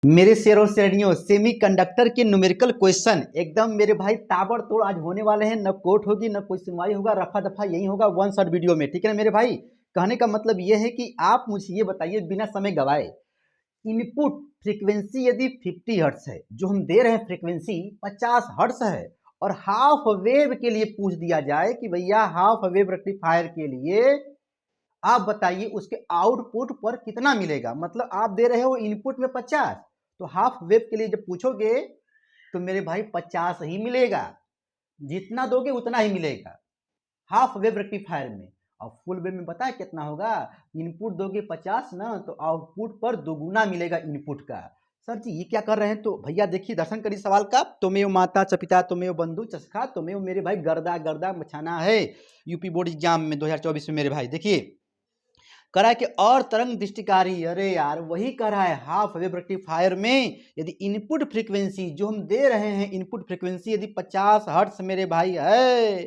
मेरे शेरों श्रेणियों सेमीकंडक्टर के न्यूमेरिकल क्वेश्चन एकदम मेरे भाई ताबड़तोड़ आज होने वाले हैं। न कोर्ट होगी न कोई सुनवाई होगा, रफा दफा यही होगा वन शॉट वीडियो में। ठीक है ना मेरे भाई, कहने का मतलब ये है कि आप मुझे ये बताइए बिना समय गवाए, इनपुट फ्रीक्वेंसी यदि 50 हर्ट्ज है, जो हम दे रहे हैं फ्रीक्वेंसी 50 हर्ट्ज है, और हाफ वेव के लिए पूछ दिया जाए कि भैया हाफ वेव रेक्टिफायर के लिए आप बताइए उसके आउटपुट पर कितना मिलेगा। मतलब आप दे रहे हो इनपुट में 50, तो हाफ वेव के लिए जब पूछोगे तो मेरे भाई 50 ही मिलेगा, जितना दोगे उतना ही मिलेगा हाफ वेव रेक्टिफायर में। और फुल वेव में पता है कितना होगा? इनपुट दोगे 50 ना, तो आउटपुट पर दोगुना मिलेगा इनपुट का। सर जी ये क्या कर रहे हैं? तो भैया देखिए, दर्शन करिए सवाल का। तुम्हें माता चपिता तुम्हें बंधु चस्खा तुम्हें मेरे भाई गर्दा गर्दा मचाना है यूपी बोर्ड एग्जाम में 2024 में। मेरे भाई देखिए कह रहा है कि और तरंग दृष्टिकारी, अरे यार वही कह रहा है हाफ वेव रेक्टिफायर में यदि इनपुट फ्रीक्वेंसी जो हम दे रहे हैं इनपुट फ्रीक्वेंसी यदि 50 हर्ट्ज मेरे भाई है,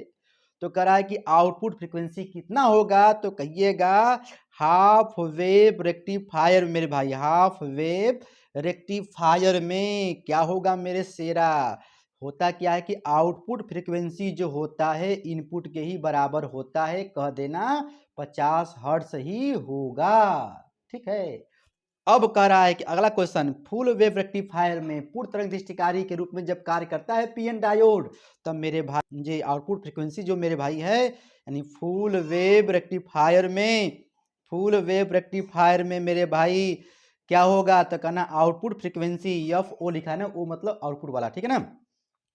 तो कह रहा है कि आउटपुट फ्रीक्वेंसी कितना होगा? तो कहिएगा हाफ वेव रेक्टिफायर मेरे भाई, हाफ वेव रेक्टिफायर में क्या होगा मेरे शेरा? होता क्या है कि आउटपुट फ्रीक्वेंसी जो होता है इनपुट के ही बराबर होता है, कह देना 50 हर्ट्ज ही होगा। ठीक है, अब कह रहा है कि अगला क्वेश्चन, फुल वेव रेक्टिफायर में पूर्ण तरंग दृष्टिकारी के रूप में जब कार्य करता है पीएन डायोड, तब मेरे भाई ये आउटपुट फ्रीक्वेंसी जो मेरे भाई है यानी फुल वेव रेक्टिफायर में, फुल वेव रेक्टिफायर में मेरे भाई क्या होगा? तो कहना आउटपुट फ्रीक्वेंसी एफ ओ लिखा है ना, वो मतलब आउटपुट वाला, ठीक है ना,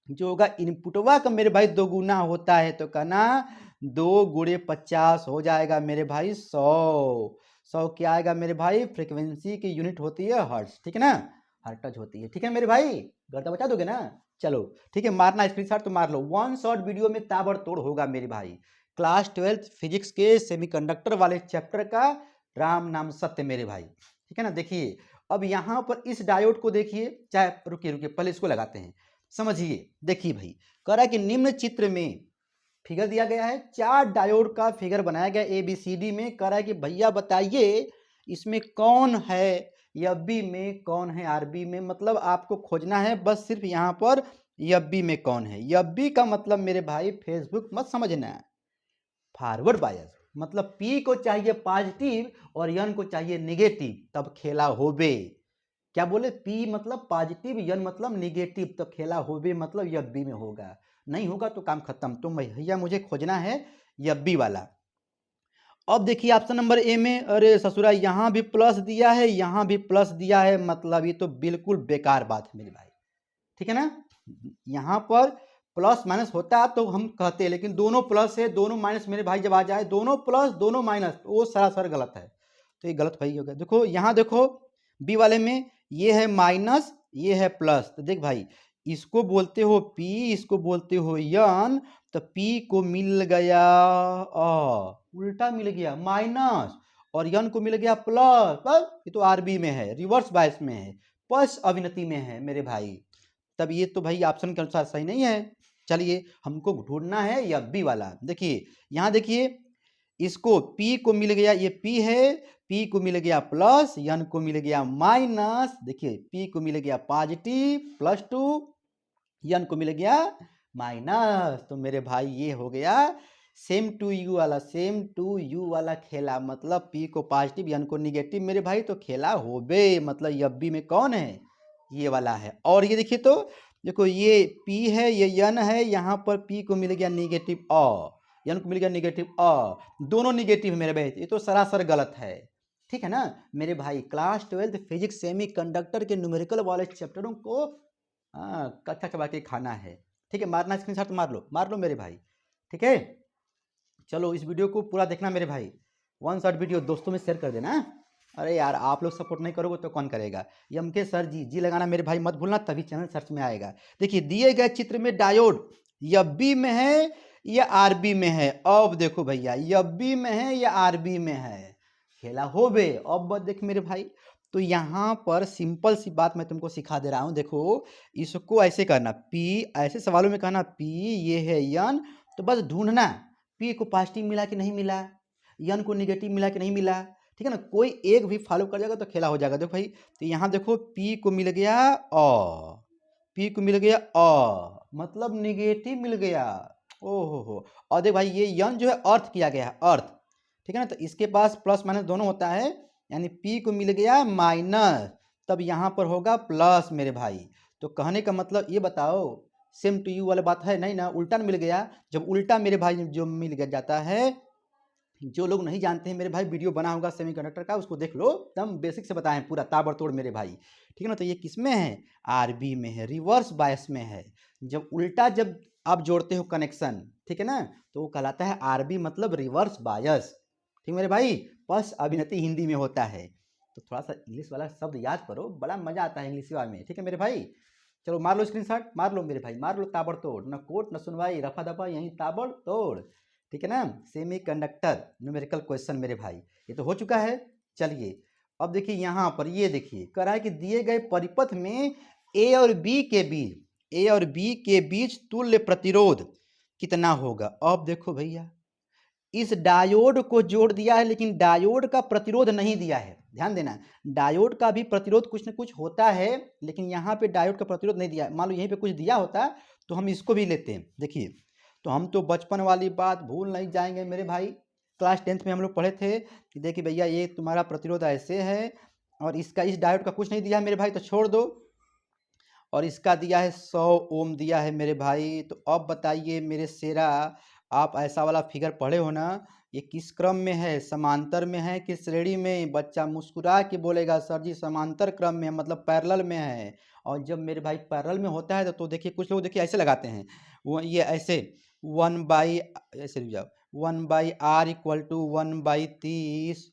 जो होगा इनपुटवा का मेरे भाई दो गुना होता है, तो कहना 2 × 50 हो जाएगा मेरे भाई 100 क्या आएगा मेरे भाई? फ्रीक्वेंसी की यूनिट होती है हर्ट्ज, ठीक है ना, हर्ट्ज होती है। ठीक है मेरे भाई, गर्दा बचा दोगे ना? चलो ठीक है, मारना स्क्रीनशॉट तो मार लो। वन शॉट वीडियो में ताबड़तोड़ होगा मेरे भाई क्लास 12 फिजिक्स के सेमीकंडक्टर वाले चैप्टर का राम नाम सत्य मेरे भाई। ठीक है ना, देखिए अब यहाँ पर इस डायोड को देखिए, चाहे रुकिए रुकिए पहले इसको लगाते हैं, समझिए। देखिए भाई कह रहा है कि निम्न चित्र में फिगर दिया गया है, 4 डायोड का फिगर बनाया गया ABCD में। कह रहा है कि भैया बताइए इसमें कौन है FB में, कौन है RB में। मतलब आपको खोजना है बस सिर्फ यहाँ पर FB में कौन है। FB का मतलब मेरे भाई फेसबुक मत समझना, फॉरवर्ड बायस। मतलब P को चाहिए पॉजिटिव और N को चाहिए निगेटिव, तब खेला होबे। क्या बोले? P मतलब पॉजिटिव, N मतलब निगेटिव, तो खेला होबे मतलब FB में होगा। नहीं होगा तो काम खत्म। तो भैया मुझे खोजना है FB वाला। अब देखिए ऑप्शन नंबर ए में, अरे ससुरा यहाँ भी प्लस दिया है यहाँ भी प्लस दिया है, मतलब ये तो बिल्कुल बेकार बात है मेरे भाई। ठीक है ना, यहाँ पर प्लस माइनस होता है तो हम कहते हैं, लेकिन दोनों प्लस है दोनों माइनस मेरे भाई जब आ जाए, दोनों प्लस दोनों माइनस, वो सरासर गलत है। तो ये गलत भाई हो गया। देखो यहाँ देखो बी वाले में ये है माइनस ये है प्लस, तो देख भाई इसको बोलते हो P इसको बोलते हो N, तो P को मिल गया उल्टा मिल गया माइनस, और N को मिल गया प्लस। ये तो RB में है, रिवर्स बायस में है, पक्ष अविनति में है मेरे भाई। तब ये तो भाई ऑप्शन के अनुसार सही नहीं है। चलिए हमको ढूंढना है FB वाला। देखिए यहाँ देखिए इसको P को मिल गया, ये P है, P को मिल गया प्लस, N को मिल गया माइनस। देखिए P को मिल गया पॉजिटिव +2, N को मिल गया माइनस। तो मेरे भाई ये हो गया सेम टू यू वाला, सेम टू यू वाला खेला। मतलब P को पॉजिटिव N को निगेटिव मेरे भाई, तो खेला होबे। मतलब FB में कौन है? ये वाला है। और ये देखिए तो देखो ये P है ये N है, यहाँ पर P को मिल गया निगेटिव N को मिल गया निगेटिव दोनों निगेटिव मेरे भाई, ये तो सरासर गलत है। ठीक है ना मेरे भाई, क्लास 12 फिजिक्स सेमी कंडक्टर के न्यूमेरिकल वाले चैप्टरों को कच्चा चबा के खाना है। ठीक है, मारना स्क्रीनशॉट मार लो मेरे भाई। ठीक है, चलो इस वीडियो को पूरा देखना मेरे भाई, वन शॉट वीडियो दोस्तों में शेयर कर देना। अरे यार आप लोग सपोर्ट नहीं करोगे तो कौन करेगा? MK सर जी लगाना मेरे भाई मत भूलना, तभी चैनल सर्च में आएगा। देखिए दिए गए चित्र में डायोड FB में है या RB में है? अब देखो भैया FB में है या RB में है, खेला हो बे। अब देख मेरे भाई, तो यहाँ पर सिंपल सी बात मैं तुमको सिखा दे रहा हूँ। देखो इसको ऐसे करना, P ऐसे सवालों में कहना P ये है N, तो बस ढूंढना P को पॉजिटिव मिला कि नहीं मिला, N को निगेटिव मिला कि नहीं मिला। ठीक है ना, कोई एक भी फॉलो कर जाएगा तो खेला हो जाएगा। देखो भाई, तो यहाँ देखो पी को मिल गया पी को मिल गया मतलब निगेटिव मिल गया। ओहो हो। और देख भाई, ये यन जो है अर्थ किया गया है, अर्थ, ठीक है ना, तो इसके पास प्लस माइनस दोनों होता है, यानी पी को मिल गया माइनस, तब यहाँ पर होगा प्लस मेरे भाई। तो कहने का मतलब ये बताओ, सेम टू यू वाला बात है नहीं ना, उल्टा मिल गया। जब उल्टा मेरे भाई जो मिल गया जाता है, जो लोग नहीं जानते हैं मेरे भाई, वीडियो बना होगा सेमीकंडक्टर का, उसको देख लो, एकदम बेसिक से बताएं पूरा ताबड़तोड़ मेरे भाई, ठीक है ना। तो ये किस में है, आरबी में है, रिवर्स बायस में है। जब उल्टा जब आप जोड़ते हो कनेक्शन, ठीक है ना, तो वो कहलाता है आरबी, मतलब रिवर्स बायस, ठीक मेरे भाई। बस अभिनति हिंदी में होता है, तो थोड़ा सा इंग्लिश वाला शब्द याद करो, बड़ा मजा आता है इंग्लिश वाले में, ठीक है मेरे भाई। चलो मार लो स्क्रीनशॉट, मार लो मेरे भाई, मार लो ताबड़तोड़, न कोट न सुनवाई, रफा दफा यहीं ताबड़तोड़, ठीक है ना। सेमी कंडक्टर न्यूमेरिकल क्वेश्चन मेरे भाई, ये तो हो चुका है। चलिए अब देखिए यहाँ पर, ये देखिए कह रहा है कि दिए गए परिपथ में ए और बी के बीच तुल्य प्रतिरोध कितना होगा। अब देखो भैया, इस डायोड को जोड़ दिया है, लेकिन डायोड का प्रतिरोध नहीं दिया है, ध्यान देना। डायोड का भी प्रतिरोध कुछ न कुछ होता है, लेकिन यहाँ पे डायोड का प्रतिरोध नहीं दिया है। मान लो यहीं पे कुछ दिया होता तो हम इसको भी लेते हैं। देखिए, तो हम तो बचपन वाली बात भूल नहीं जाएंगे मेरे भाई, क्लास 10th में हम लोग पढ़े थे कि देखिए भैया, ये तुम्हारा प्रतिरोध ऐसे है, और इसका, इस डायोड का कुछ नहीं दिया है मेरे भाई, तो छोड़ दो। और इसका दिया है 100 ओम दिया है मेरे भाई। तो अब बताइए मेरे शेरा, आप ऐसा वाला फिगर पढ़े हो ना, ये किस क्रम में है, समांतर में है कि श्रेणी में। बच्चा मुस्कुरा के बोलेगा सर जी समांतर क्रम में है, मतलब पैरेलल में है। और जब मेरे भाई पैरेलल में होता है तो देखिए कुछ लोग देखिए ऐसे लगाते हैं, वो ये ऐसे 1/, ऐसे लिख जाओ, 1/r इक्वल टू 1/30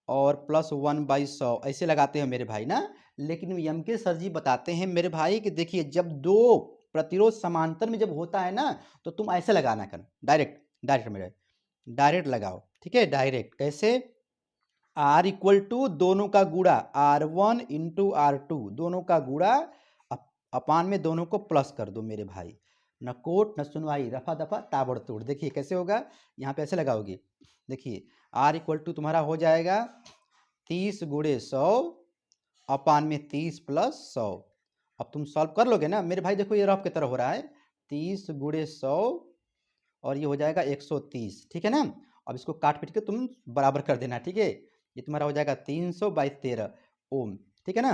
और प्लस 1/100 ऐसे लगाते हैं मेरे भाई ना। लेकिन एम के सर जी बताते हैं मेरे भाई कि देखिए, जब दो प्रतिरोध समांतर में जब होता है ना, तो तुम ऐसे लगाना कर, डायरेक्ट डायरेक्ट मेरे, डायरेक्ट लगाओ, ठीक है, डायरेक्ट। कैसे, आर इक्वल टू दोनों का गुणा, R1 इंटू R2, दोनों का गुणा, अपान में दोनों को प्लस कर दो मेरे भाई। न कोट न सुनवाई, रफा दफा ताबड़तोड़। देखिए कैसे होगा, यहाँ पे ऐसे लगाओगे। देखिए आर इक्वल टू तुम्हारा हो जाएगा 30 गुणे 100 अपान में 30 प्लस 100। अब तुम सॉल्व कर लोगे ना मेरे भाई, देखो ये रफ की तरह हो रहा है, 30 गुणे 100 और ये हो जाएगा 130, ठीक है ना। अब इसको काट पीट के तुम बराबर कर देना, ठीक है। ये तुम्हारा हो जाएगा 300/13 ओम, ठीक है ना।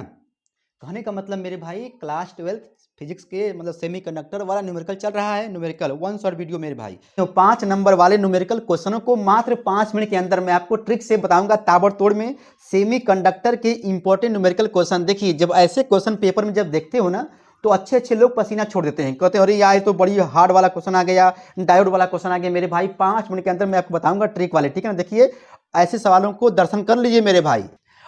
कहने का मतलब मेरे भाई, क्लास 12 फिजिक्स के मतलब सेमीकंडक्टर वाला न्यूमेरिकल चल रहा है, न्यूमेरिकल 1 शॉर्ट वीडियो मेरे भाई। तो 5 नंबर वाले न्यूमेरिकल क्वेश्चनों को मात्र 5 मिनट के अंदर मैं आपको ट्रिक से बताऊंगा ताबड़तोड़ में, सेमीकंडक्टर के इंपॉर्टेंट न्यूमेरिकल क्वेश्चन। देखिए, जब ऐसे क्वेश्चन पेपर में जब देखते हो ना, तो अच्छे अच्छे लोग पसीना छोड़ देते हैं, कहते हैं अरे यार तो बड़ी हार्ड वाला क्वेश्चन आ गया, डायोड वाला क्वेश्चन आ गया। मेरे भाई 5 मिनट के अंदर मैं आपको बताऊंगा ट्रिक वाले, ठीक है ना। देखिए ऐसे सवालों को दर्शन कर लीजिए मेरे भाई।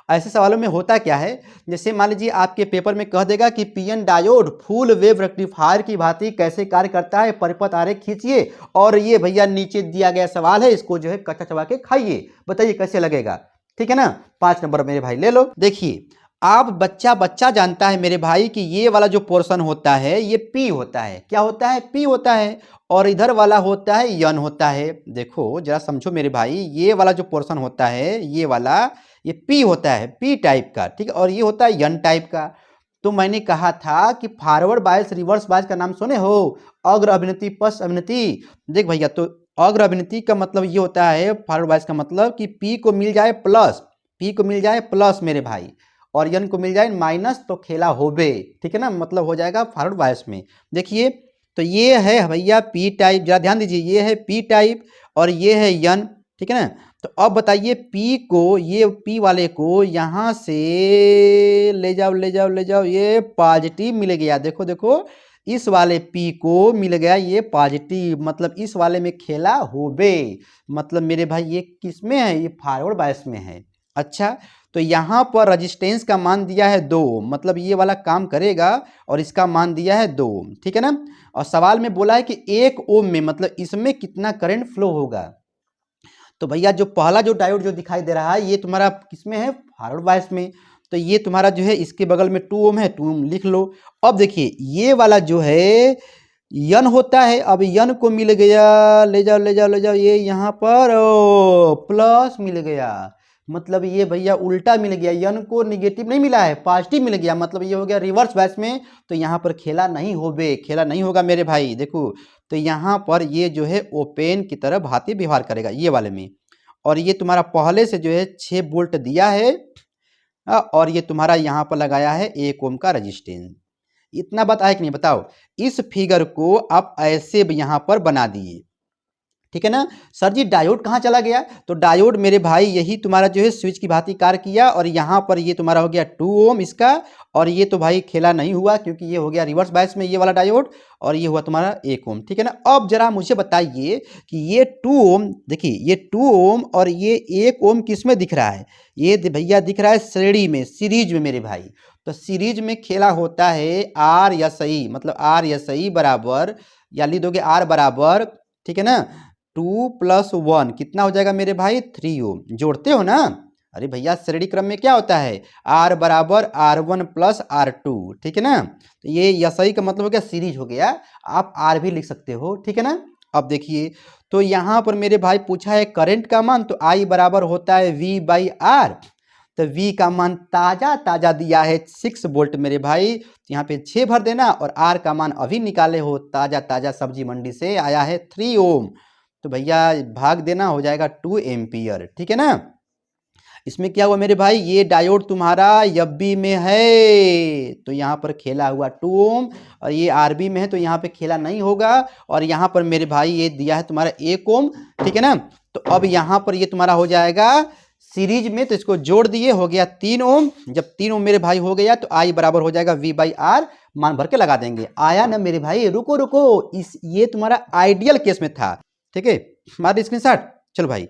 ऐसे सवालों में होता क्या है, जैसे मान लीजिए आपके पेपर में कह देगा कि PN diode full wave rectifier की भांति कैसे कार्य करता है, परिपथ आरेख खींचिए, और ये भैया नीचे दिया गया सवाल है, इसको जो है कच्चा चबा के खाइए, बताइए कैसे लगेगा, ठीक है ना। 5 नंबर मेरे भाई ले लो। देखिए, आप बच्चा जानता है मेरे भाई कि ये वाला जो पोर्शन होता है ये पी होता है, क्या होता है, पी होता है, और इधर वाला होता है यन होता है। देखो जरा समझो मेरे भाई, ये वाला जो पोर्शन होता है ये वाला, ये पी होता है, पी टाइप का, ठीक है, और ये होता है यन टाइप का। तो मैंने कहा था कि फॉरवर्ड बायस रिवर्स बायस का नाम सुने हो, अग्र अभिनति पश्च अभिनति। देख भैया, तो अग्र अभिनति का मतलब ये होता है, फॉरवर्ड बायस का मतलब कि पी को मिल जाए प्लस, पी को मिल जाए प्लस मेरे भाई, और यन को मिल जाए माइनस, तो खेला होबे, ठीक है ना, मतलब हो जाएगा फॉरवर्ड बायस में। देखिए, तो ये है भैया पी टाइप, जरा ध्यान दीजिए, ये है पी टाइप और ये है यन, ठीक है ना। तो अब बताइए पी को, ये पी वाले को यहाँ से ले जाओ ले जाओ ले जाओ, ये पॉजिटिव मिल गया। देखो देखो, इस वाले पी को मिल गया ये पॉजिटिव, मतलब इस वाले में खेला होबे, मतलब मेरे भाई ये किस में है, ये फॉरवर्ड बायस में है। अच्छा, तो यहाँ पर रेजिस्टेंस का मान दिया है 2, मतलब ये वाला काम करेगा, और इसका मान दिया है 2, ठीक है ना। और सवाल में बोला है कि 1 ओम में, मतलब इसमें कितना करंट फ्लो होगा। तो भैया जो पहला जो डायोड जो दिखाई दे रहा है ये तुम्हारा किसमें है, फॉरवर्ड बायस में, तो ये तुम्हारा जो है इसके बगल में 2 ओम है, 2 ओम लिख लो। अब देखिए ये वाला जो है यन होता है, अब यन को मिल गया, ले जाओ ले जाओ ले जाओ, ये यहाँ पर प्लस मिल गया, मतलब ये भैया उल्टा मिल गया, यन को निगेटिव नहीं मिला है, पॉजिटिव मिल गया, मतलब ये हो गया रिवर्स बैच में। तो यहाँ पर खेला नहीं होबे, खेला नहीं होगा मेरे भाई। देखो तो यहाँ पर ये जो है ओपन की तरह भांति व्यवहार करेगा ये वाले में। और ये तुम्हारा पहले से जो है 6 वोल्ट दिया है और ये तुम्हारा यहाँ पर लगाया है 1 ओम का रजिस्टेंस। इतना बात आया कि नहीं बताओ। इस फिगर को आप ऐसे यहाँ पर बना दिए, ठीक है ना। सर जी डायोड कहाँ चला गया? तो डायोड मेरे भाई यही तुम्हारा जो है स्विच की भांति कार्य किया, और यहाँ पर ये तुम्हारा हो गया 2 ओम इसका, और ये तो भाई खेला नहीं हुआ क्योंकि ये हो गया रिवर्स बायस में ये वाला डायोड, और ये हुआ तुम्हारा 1 ओम, ठीक है ना। अब जरा मुझे बताइए कि ये 2 ओम, देखिए ये 2 ओम और ये 1 ओम किस में दिख रहा है? ये भैया दिख रहा है श्रेणी में, सीरीज में मेरे भाई। तो सीरीज में खेला होता है आर एस आई, मतलब आर एस आई बराबर, या लिख दोगे आर बराबर, ठीक है ना, 2 + 1 कितना हो जाएगा मेरे भाई? 3 ओम। जोड़ते हो ना? अरे भैया श्रेणी क्रम में क्या होता है? R बराबर R1 + R2, ठीक है ना। तो ये यसई का मतलब हो गया सीरीज हो गया, आप R भी लिख सकते हो, ठीक है ना। अब देखिए तो यहाँ पर मेरे भाई पूछा है करंट का मान, तो I बराबर होता है V/R। तो V का मान ताजा ताजा दिया है 6 वोल्ट मेरे भाई, यहाँ पे 6 भर देना, और R का मान अभी निकाले हो ताजा ताजा सब्जी मंडी से आया है 3 ओम। तो भैया भाग देना, हो जाएगा 2 एम्पियर, ठीक है ना। इसमें क्या हुआ मेरे भाई? ये डायोड तुम्हारा एफबी में है तो यहाँ पर खेला हुआ 2 ओम, और ये आरबी में है तो यहाँ पे खेला नहीं होगा, और यहाँ पर मेरे भाई ये दिया है तुम्हारा 1 ओम, ठीक है ना। तो अब यहाँ पर ये तुम्हारा हो जाएगा सीरीज में, तो इसको जोड़ दिए, हो गया 3 ओम। जब 3 ओम मेरे भाई हो गया तो आई बराबर हो जाएगा V/R, मान भर के लगा देंगे। आया ना मेरे भाई? रुको रुको, इस ये तुम्हारा आइडियल केस में था, ठीक है। हमारे स्क्रीनशॉट, चलो भाई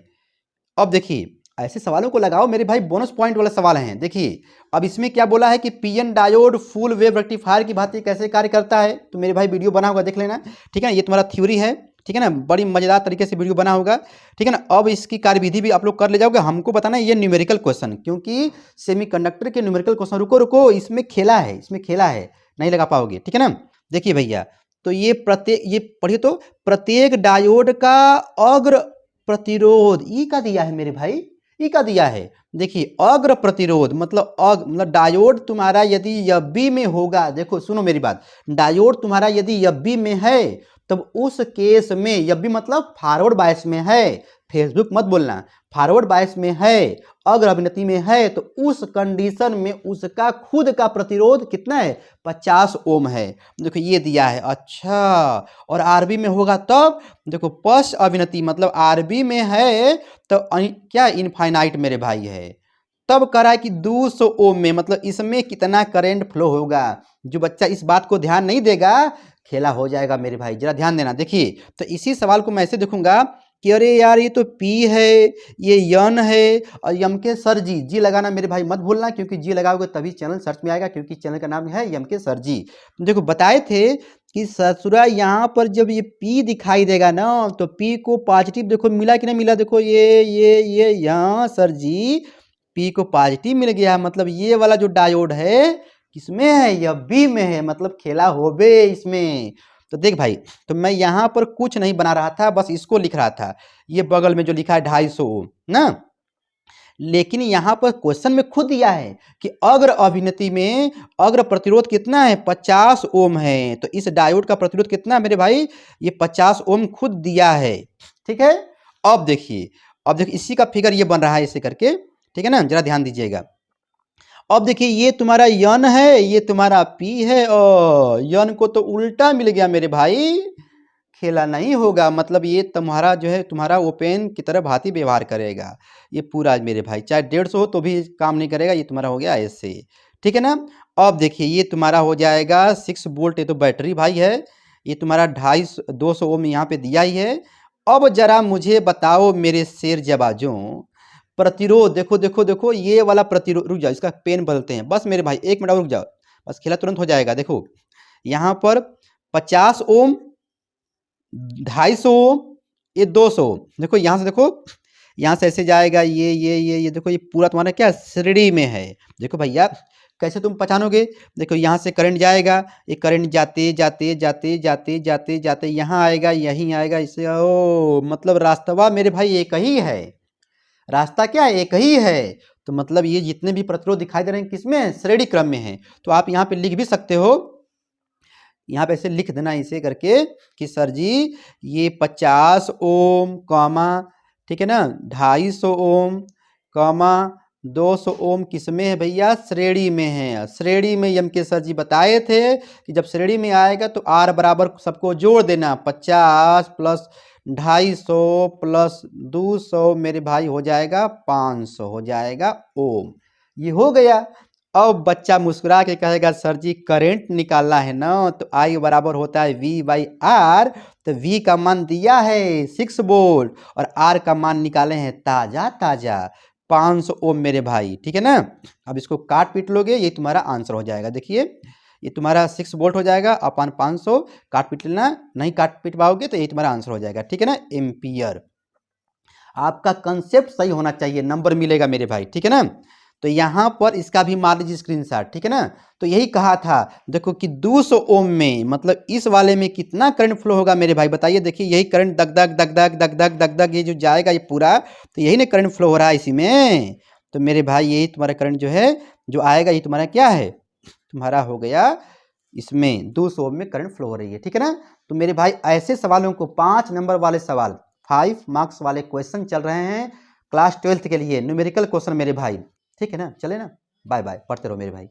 अब देखिए ऐसे सवालों को लगाओ मेरे भाई, बोनस पॉइंट वाला सवाल है। देखिए अब इसमें क्या बोला है कि PN diode full wave rectifier की भांति कैसे कार्य करता है, तो मेरे भाई वीडियो बना होगा देख लेना, ठीक है ना। ये तुम्हारा थ्योरी है, ठीक है ना, बड़ी मजेदार तरीके से वीडियो बना होगा, ठीक है ना। अब इसकी कार्यविधि भी आप लोग कर ले जाओगे। हमको बताना ये न्यूमेरिकल क्वेश्चन, क्योंकि सेमीकंडक्टर के न्यूमेरिकल क्वेश्चन, रुको रुको, इसमें खेला है, इसमें खेला है, नहीं लगा पाओगे, ठीक है ना। देखिए भैया तो ये ये पढ़िए तो, प्रत्येक डायोड का अग्र प्रतिरोध ई का दिया है मेरे भाई, ई का दिया है। देखिए अग्र प्रतिरोध मतलब डायोड तुम्हारा यदि एफबी में होगा, देखो सुनो मेरी बात, डायोड तुम्हारा यदि एफबी में है तब उस केस में, एफबी मतलब फॉरवर्ड बायस में है, फेसबुक मत बोलना, फॉरवर्ड बायस में है, अग्र अभिनति में है, तो उस कंडीशन में उसका खुद का प्रतिरोध कितना है? 50 ओम है। देखो ये दिया है, अच्छा। और आरबी में होगा तब, देखो पश्च अभिनति मतलब आरबी में है तो क्या इनफाइनाइट मेरे भाई है, तब करा है कि 200 ओम में, मतलब इसमें कितना करंट फ्लो होगा। जो बच्चा इस बात को ध्यान नहीं देगा खेला हो जाएगा मेरे भाई, जरा ध्यान देना। देखिए तो इसी सवाल को मैं ऐसे देखूंगा कि अरे यार ये तो पी है, ये यन है, और यम के सर जी लगाना मेरे भाई मत भूलना, क्योंकि जी लगाओगे तभी चैनल सर्च में आएगा, क्योंकि चैनल का नाम है यम के सर जी। देखो बताए थे कि ससुरा यहाँ पर जब ये पी दिखाई देगा ना तो पी को पॉजिटिव, देखो मिला कि नहीं मिला, देखो ये यहाँ सर जी पी को पॉजिटिव मिल गया, मतलब ये वाला जो डायोड है किसमें है? एफबी में है, मतलब खेला होबे इसमें। तो देख भाई, तो मैं यहाँ पर कुछ नहीं बना रहा था, बस इसको लिख रहा था, ये बगल में जो लिखा है 250 ओम ना, लेकिन यहाँ पर क्वेश्चन में खुद दिया है कि अग्र अभिनति में अग्र प्रतिरोध कितना है? 50 ओम है। तो इस डायोड का प्रतिरोध कितना है मेरे भाई? ये 50 ओम खुद दिया है, ठीक है। अब देखिए इसी का फिगर ये बन रहा है ऐसे करके, ठीक है ना, जरा ध्यान दीजिएगा। अब देखिए ये तुम्हारा यन है, ये तुम्हारा पी है, और यन को तो उल्टा मिल गया मेरे भाई, खेला नहीं होगा, मतलब ये तुम्हारा जो है तुम्हारा ओपन की तरह भांति व्यवहार करेगा ये पूरा मेरे भाई, चाहे 150 हो तो भी काम नहीं करेगा, ये तुम्हारा हो गया ऐसे, ठीक है ना। अब देखिए ये तुम्हारा हो जाएगा 6 वोल्ट, ये तो बैटरी भाई है, ये तुम्हारा 250 ओम यहाँ पे दिया ही है। अब जरा मुझे बताओ मेरे शेर जबाजों, प्रतिरोध देखो देखो देखो, ये वाला प्रतिरोध, रुक जाओ इसका पेन बदलते हैं बस मेरे भाई, 1 मिनट रुक जाओ, बस खेला तुरंत हो जाएगा। देखो यहाँ पर 50 ओम, 250 ओम, ये 200 ओम, देखो यहाँ से, देखो यहाँ से ऐसे जाएगा, ये देखो ये पूरा तुम्हारा क्या श्रेणी में है। देखो भैया कैसे तुम पहचानोगे? देखो यहाँ से करंट जाएगा, ये करंट जाते जाते जाते जाते जाते जाते यहाँ आएगा, यहीं आएगा, इसे ओ मतलब रास्तवा मेरे भाई एक ही है, रास्ता क्या है, एक ही है। तो मतलब ये जितने भी प्रतिरोध दिखाई दे रहे हैं किसमें है, श्रेणी क्रम में है। तो आप यहाँ पे लिख भी सकते हो, यहाँ पे ऐसे लिख देना इसे करके कि सर जी ये 50 ओम कॉमा, ठीक है ना, 250 ओम कॉमा 200 ओम किसमें है भैया, श्रेणी में है। श्रेणी में यम के सर जी बताए थे कि जब श्रेणी में आएगा तो आर बराबर सबको जोड़ देना, 50 प्लस 250 प्लस 200 मेरे भाई हो जाएगा 500 हो जाएगा ओम। ये हो गया। अब बच्चा मुस्कुरा के कहेगा सर जी करंट निकालना है ना, तो आई बराबर होता है V बाई आर। तो V का मान दिया है 6 वोल्ट और R का मान निकाले हैं ताजा ताजा 500 ओम मेरे भाई, ठीक है ना। अब इसको काट पीट लोगे, ये तुम्हारा आंसर हो जाएगा। देखिए ये तुम्हारा 6 वोल्ट हो जाएगा अपन 500, काट पीट लेना, नहीं काट पीट पाओगे तो ये तुम्हारा आंसर हो जाएगा, ठीक है ना, एम्पियर। आपका कंसेप्ट सही होना चाहिए, नंबर मिलेगा मेरे भाई, ठीक है ना। तो यहाँ पर इसका भी मार लीजिए स्क्रीनशॉट, ठीक है ना। तो यही कहा था, देखो कि 200 ओम में मतलब इस वाले में कितना करंट फ्लो होगा मेरे भाई बताइए। देखिए यही करंट दग दग दग दग दग दग दग दग ये जो जाएगा ये पूरा, तो यही ना करंट फ्लो हो रहा है इसी में। तो मेरे भाई यही तुम्हारा करंट जो है जो आएगा, ये तुम्हारा क्या है, तुम्हारा हो गया इसमें 200 ओम में करंट फ्लो हो रही है, ठीक है ना। तो मेरे भाई ऐसे सवालों को 5 नंबर वाले सवाल 5 मार्क्स वाले क्वेश्चन चल रहे हैं क्लास 12th के लिए, न्यूमेरिकल क्वेश्चन मेरे भाई, ठीक है ना। चले ना, बाय बाय, पढ़ते रहो मेरे भाई।